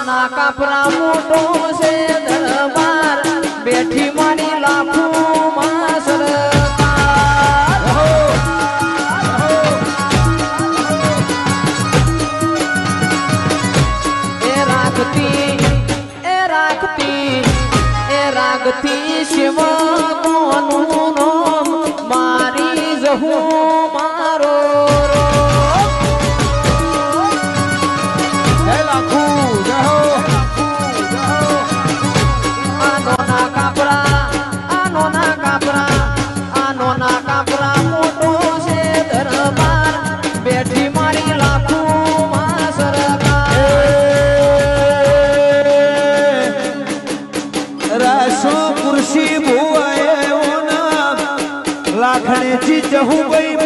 ના કાપરા મોટો છે દરબાર બેઠી મારી લાખું માં સરકાર એ રાખતી શિવ કોનું નામ મારી જહું મારો લાખણે ચીજ હું ભાઈ